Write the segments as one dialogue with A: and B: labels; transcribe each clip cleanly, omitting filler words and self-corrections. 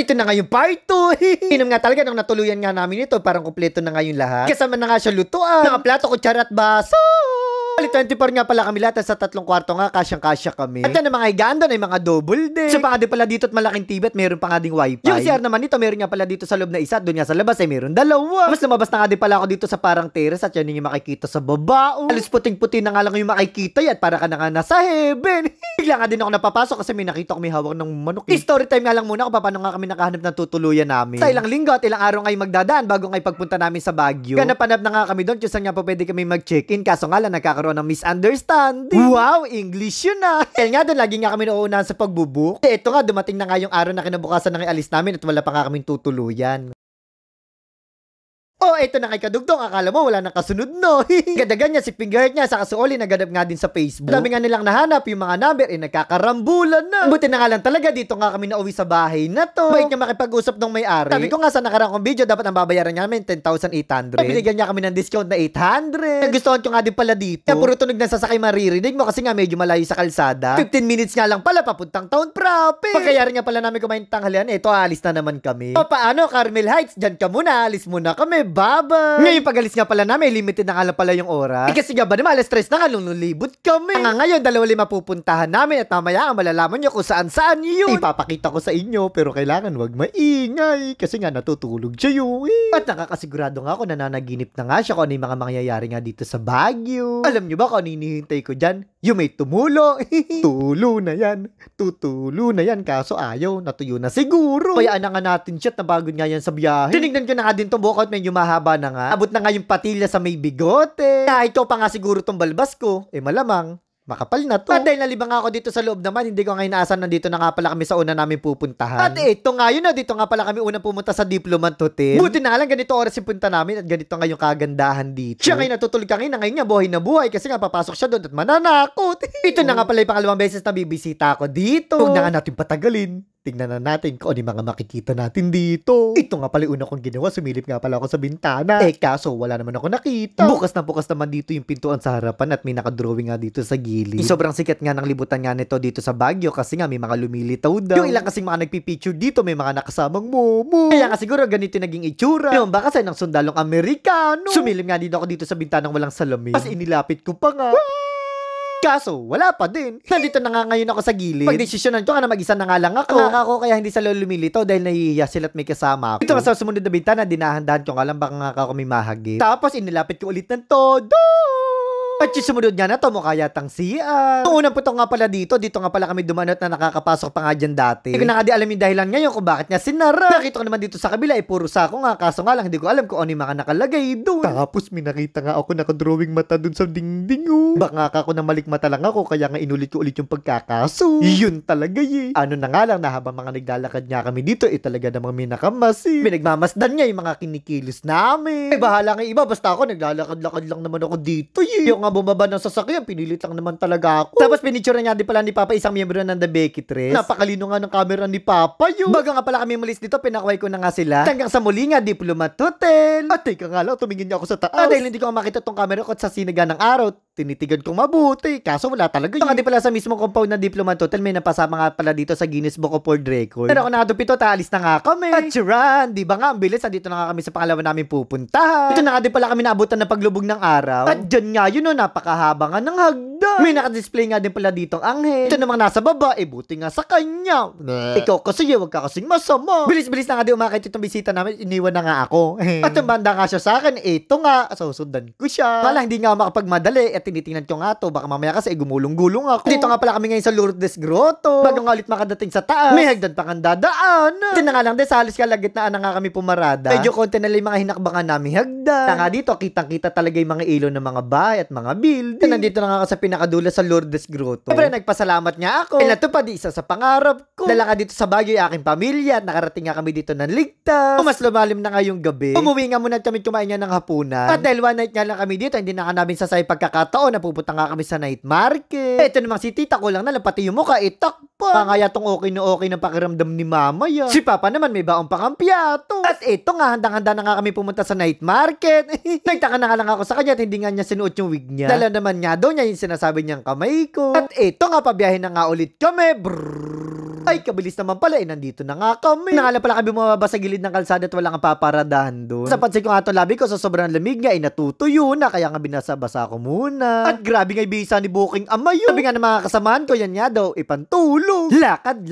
A: ito na nga yung part 2. Inom nga talaga nung natuluyan nga namin ito. Parang kumpleto na nga yung lahat. Kasama na nga siya lutuan. Mga plato, kutsara at baso. 24 nga pala kami lahat sa 3 kwarto nga, kasyang-kasya kami. At yan ang mga higaan doon ay mga double deck. So pa nga din pala dito at malaking TV at meron pa nga ding wifi. Yung CR naman nito, meron nga pala dito sa loob na isa at doon nga sa labas ay meron dalawa. Mas lumabas na nga din pala ako dito sa parang terrace at yan yung makikita sa baba. Alos puting-puti na nga lang yung makikita yan para ka na nga nasa heaven. Bigla nga din ako napapasok kasi may nakita ko may hawak ng manok. Story time nga lang muna kung paano nga kami nakahanap ng tutuluyan namin. Sa ilang linggo at ilang araw ngay magdadaan bago ngay pagpunta namin sa Baguio. Ganap-hanap na nga kami doon kung saan nga pa pwede kami mag-check-in kaso nga lang nagkakaroon ng misunderstanding. Wow, English yun ah. Kaya nga doon lagi nga kami nauunahan sa pagbubuk. Ito nga dumating na nga yung araw na kinabukasan ng alis namin at wala pa nga kaming tutuluyan. Oh, eto na kay Kadugtong. Akala mo wala nang kasunod, no? Gadagan niya, si Fingerheart niya, sa kasuoli, naganap nga din sa Facebook. Dami nga nilang nahanap, yung mga number, nagkakarambulan na. Buti na nga lang talaga, dito nga kami nauwi sa bahay na to. Bait niya makipag-usap ng may-ari. Sabi ko nga sa nakarang kong video, dapat ang babayaran niya namin 10,800. Binigyan niya kami ng discount na 800. Nagustuhan ko nga din pala dito. Kaya puro tunog ng sasakay maririnig mo kasi nga medyo malayo sa kalsada. 15 minutes nga lang pala, papuntang Town Proper. Pagkayarin nga pala namin kumain tanghalian, eto alis na naman kami. O paano, Carmel Heights, dyan ka muna, alis muna kami. Baba! Ngayon pag-alis nga pala namin, limited na nga lang pala yung oras. Kasi nga ba naman, alas 3 na nga, lulibot kami. Ngayon, 2 mapupuntahan namin at mamaya malalaman nyo kung saan-saan yun. Ipapakita ko sa inyo, pero kailangan wag maingay. Kasi nga natutulog siya yun. At nakakasigurado nga ako, nananaginip na nga siya kung ano yung mga mangyayari nga dito sa Baguio. Alam nyo ba kung ano hinihintay ko dyan? Yung may tumulo. Tulo na yan. Tutulo na yan. Kaso ayaw, natuyo na siguro. Kaya nga natin siya, napagod nga yan sa biyahe. Tinignan ko na nga din itong bukout, medyo mahaba na nga. Abot na nga yung patilya sa may bigote. Kahit ko pa nga siguro tong balbas ko, malamang makapal na to. At dahil nalibang ako dito sa loob naman, hindi ko nga inaasan nandito na nga pala kami sa una namin pupuntahan. At ito nga yun na, dito nga pala kami unang pumunta sa Diplomat Hotel. Buti na nga lang ganito oras yung punta namin at ganito nga yung kagandahan dito. Siya ngayon natutulog ka ngayon na ngayon nga buhay na buhay kasi nga papasok siya doon at mananakot. Ito na nga pala yung pangalawang beses na bibisita ako dito. Huwag na nga natin patagalin. Tingnan na natin kung ano yung mga makikita natin dito. Ito nga pala una kong ginawa. Sumilip nga pala ako sa bintana. Kaso wala naman ako nakita. Bukas naman dito yung pintuan sa harapan at may nakadrawing nga dito sa gilid. Sobrang sikat nga ng libutan nga nito dito sa Baguio kasi nga may mga lumilitaw daw. Yung ilang kasing mga nagpipicture dito may mga nakasamang momo. Kaya nga siguro ganito naging itsura. Yung ba kasi ng sundalong Amerikano. Sumilip nga dito ako dito sa bintanang walang salamin. Tapos inilapit ko pa nga. Kaso, wala pa din. Nandito na nga ngayon ako sa gilid. Pag-desisyonan ko nga na mag-isa na nga lang ako. Ako kaya hindi sa lumilitaw dahil nahihiya sila at may kasama ako. Ito nga sa sumunod na bintana, dinahandahan ko nga lang baka nga ako may mahagip. Tapos inilapit ko ulit ng todo. At yung sumunod nga na to, mukha yatang CR. Noong unang puto nga pala dito nga pala kami dumanot na nakakapasok pa nga dyan dati. Hindi ko na nga di alam yung dahilan ngayon kung bakit nga sinara. Nakita ko naman dito sa kabila, puro sako nga. Kaso nga lang, hindi ko alam kung ano yung mga nakalagay doon. Tapos may nakita nga ako nakadrawing mata doon sa dingding. Baka ako na malikmata lang ako, kaya nga inulit ko ulit yung pagkakaso. Yun talaga Ano na nga lang, na habang mga naglalakad nga kami dito, talaga namang may nakamasin. Pinagmamasdan niya yung mga kinikilos namin. Bahala nga iba, basta ako naglalakad-lakad lang naman ako dito Yung nga bumaba ng sasakyan, pinilit lang naman talaga ako. Tapos pinicture nga din pala ni Papa isang miyembro ng The Becky Tres. Napakalino nga ng camera ni Papa yun. Baga nga pala kami malis dito, pinakway ko na nga sila. Hanggang sa muli nga, Diplomat Hotel. At teka nga lang, tumingin niya ako sa taas. Dahil hindi ko makita tong camera ko at sa sinaga ng araw, tinitigan kong mabuti. Kaso wala talaga yun. Nga di pala sa mismong compound ng Diplomat Hotel, may napasama nga pala dito sa Guinness Book of World Record. Pero ako nakadupito, taalis na nga kami. At Chiran, di ba nga, ang bilis, dito na nga kami sa pangalawa namin pupuntahan. Ito na nga di pala kami naabutan ng paglubog ng araw. At dyan nga yun napakahaba nga ng hagdan. May nakadisplay nga din pala ditong anghel. Ito namang nasa baba, buti nga sa kanya. Ikaw kasi, wag ka kasing masama. Bilis-bilis na nga di umakit itong bisita namin, iniwan na nga ako. At yung banda nga siya sa akin, ito nga, susundan ko siya. Wala, hindi nga makapagmadali, at tinitingnan ko nga to, baka mamaya kasi gumulong-gulong ako. Dito nga pala kami ngayon sa Lourdes Grotto. Bago nga ulit makadating sa taas, may hagdan pa kang dadaan. Ito na nga lang din, sa halos kalagitnaan na nga kami pumarada. Medyo konti na lang yung mga hinakbangan namin hagdan. Na nga dito, kitang-kita talaga yung mga ilaw ng mga bahay at mga building. Nandito na nga ako sa pinakadula sa Lourdes Grotto. Siyempre, nagpasalamat niya ako. Natupad isa sa pangarap ko. Dala ka dito sa Baguio yung aking pamilya at nakarating nga kami dito ng ligtas. Mas lumalim na nga yung gabi. Umuwi nga muna kami kumain nga ng hapunan. At dahil one night nga lang kami dito, hindi na nga namin sasay pagkakataon na pupunta nga kami sa night market. Ito namang si tita ko lang na pati yung mukha, takpo. pa. Kaya tong okay na okay ng pakiramdam ni mama ya. Si Papa naman may baong pangampyato. At ito nga, handang-handa na nga kami pumunta sa night market. Nagtaka na nga lang ako sa kanya at hindi nga niya sinuot yung wig niya. Dala naman niya daw niya yung sinasabi niyang kamay ko. At ito nga, pabiyahe na nga ulit kami. Ay, kabilis naman pala, nandito na nga kami. Nakala pala kami bumababa sa gilid ng kalsada at wala nga paparadahan doon. Sa pansin ko nga itong labi ko, sa sobrang lamig nga, natutuyo na, kaya nga binasa-basa ko muna. At grabe nga bisa ni Booking ama yun. Sabi nga ng mga kasamahan ko, yan nga daw, ipantulong. Lakad,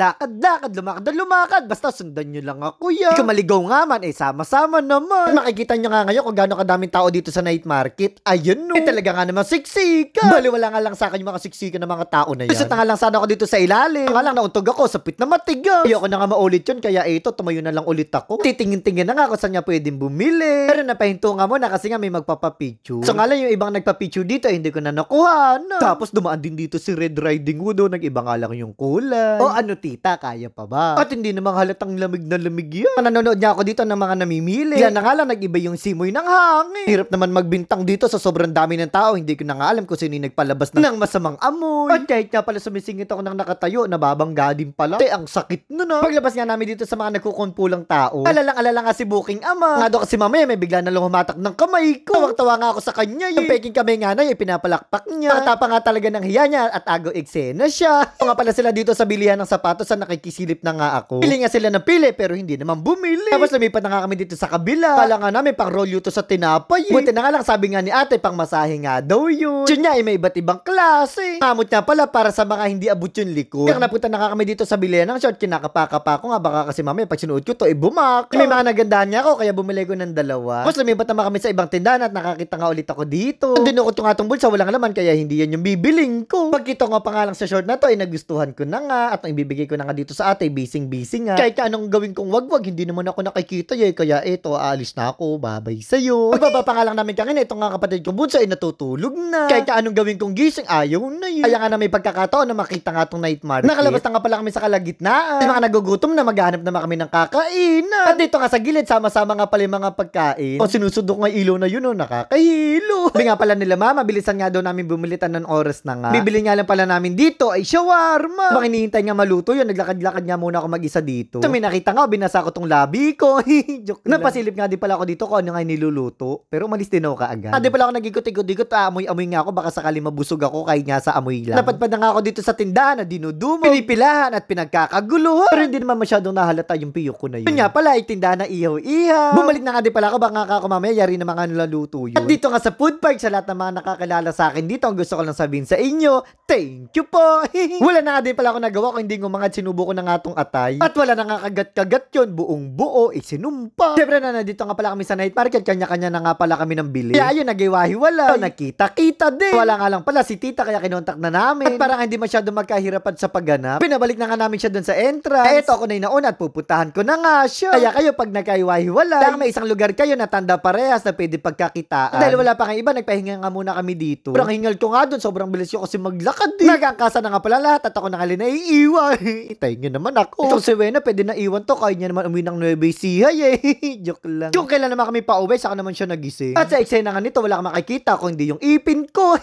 A: lumakad, basta sundan nyo lang ako yan. Kung maligaw nga man, sama-sama naman. Makikita nyo nga ngayon kung gaano kadaming tao dito sa night market. Ayun no. Talaga nga naman siksika. Baliwala nga lang sa akin yung mga siksika ng mga tao na yan. Isot na nga lang sana ako dito sa ilalim. Nga lang nauntog ako sa pit na matigas. Ayoko na nga maulit yun, kaya ito, tumayo na lang ulit ako. Titingin-tingin na nga kung saan niya pwedeng bumili. Pero napahinto nga muna kasi nga may magpapapicture. So nga lang yung ibang nagpapicture dito, hindi ko na nakuha. No? Tapos dumaan din dito si Red Riding Hood, nag-iba nga lang yung kulay. O ano tita, kaya pa ba? At hindi namang halatang lamig na lamig yan. Nanonood niya ako dito ng mga namimili. Yan na nga lang, nag-iba yung simoy ng hangin. Hirap naman magbintang dito sa sobrang dami ng tao. Hindi ko na nga alam kung sino yung nagpalabas ng masamang amoy. At kahit nga pala sumisingit ako ng nakatayo, nababangga din pala. Ang sakit nun ah. Paglabas nga namin dito sa mga nagkukumpulang tao, alala nga si Booking ama. Nga daw kasi mamaya may bigla na lang humatak ng kamay ko. Tawang-tawa nga ako sa kanya. Yung peking kamay nga na yung pinapalakpak niya. Nakatapa nga talaga ng hiya niya at agaw eksena siya. Nga pala sila dito sa bilihan ng sapatos na nakikisilip na nga ako. Pili nga sila ng pili pero hindi naman bumili. Tapos lumipat na nga kami dito sa kabila. Kala nga namin pang rolyo to sa tinapay. Buti na nga lang sabi nga ni ate pang masahe nga daw yun. Yun niya ay may iba't ibang klase. Kamot niya pala para sa mga hindi abot yung likod. Kaya napunta na nga kami dito sa bilihan ng short, kinakapa-kapa ko nga baka kasi mamaya pag sinuot ko to bumak. May mga nagandahan niya ako kaya bumili ko ng dalawa. Tapos lumipat naman kami sa ibang tindahan at nakakita nga ulit ako dito. Dinukot ko nga itong bulsa, walang laman kaya hindi yan yung bibiling ko. Pagkita ko nga pa nga lang sa short na to ay nagustuhan ko na nga at ang ibibigay ko na nga dito sa ate, bising-bising nga. Kahit anong gawin kong wag-wag, hindi naman ako nakikita kaya eto, aalis na ako, babay sa'yo. Pagbaba pa nga lang namin kanina, itong nga kapatid kong bunso ay natutulog na. Kahit anong gawin kong gising, ayaw na yun. Kaya nga na may pagkakataon na makita nga itong night market. Nakalabas na nga pala kami sa kalagitnaan. Mga nagugutom na, maghanap naman kami ng kakainan. At dito nga sa gilid, sama-sama nga pala yung mga pagkain. O sinusundok nga ilaw na yun, nakakahilo. Sabi nga pala nila mama, bilisan nga daw namin bumilitan ng oras na nga. Bibili nga lang pala namin dito ay shawarma. Baka hinihintay nga maluto yun, naglakad-lakad nga muna ako mag-isa dito. So may nakita nga, binasa ko tong labi ko. Joke lang. Napasilip nga din pala ako dito kung ano nga niluluto. Pero umalis din ako kaagad. Di pala ako nag-ikot-ikot, amoy-amoy nga ako, baka sakali mabusog ako kahit nga sa amoy lang. Napadpad na nga ako dito sa tindahan na dinudumo, pinipilahan at pinagkakaguluhan. Pero hindi naman masyadong nahalata yung piyok ko na yun. Yun nga pala, ay tindahan na ihaw-ihaw. Bumalik na nga din pala ako, baka ako mamaya yari na mga nulaluto yun. At dito nga sa food park, sa lahat ng mga nakakilala sa akin dito, ang gusto ko lang sabihin sa inyo, thank you po. Wala na nga din pala ako nagawa kung hindi ko mga sinubo ko na nga tong atay. At wala na nga kagat-kagat yun, buong buo, isinumpa. Siyempre na nandito nga pala kami sa night market, kanya-kanya na nga pala kami ng bili. Kaya yun, nag-iwahiwala. Nakita-kita din. Wala nga lang pala si tita, kaya kinontak na namin. At parang hindi masyado magkahirapan sa pagganap. Pinabalik na nga namin siya dun sa entrance. Eto ako na yung nauna at pupuntahan ko na nga siya. Kaya kayo pag nagkaiwahiwala, lang may isang lugar kayo na tanda parehas na pwede pagkakitaan. Dahil wala pa nga iba, nagpahinga nga muna kami dito. Pero ang hingal ko nga dun, sobrang bilis ko kasi maglakad din. Nagkakasa na nga pala lahat at ako na nga naiiwan. Itay nyo naman ako. Itong si Wena, pwede na iwan to, kaya niya naman umuwi ng Nueva Ecija Joke lang. Kung kailan naman kami pa uwi, saka naman siya nagising. At sa eksena nga nito, wala kang makikita kung hindi yung ipin ko.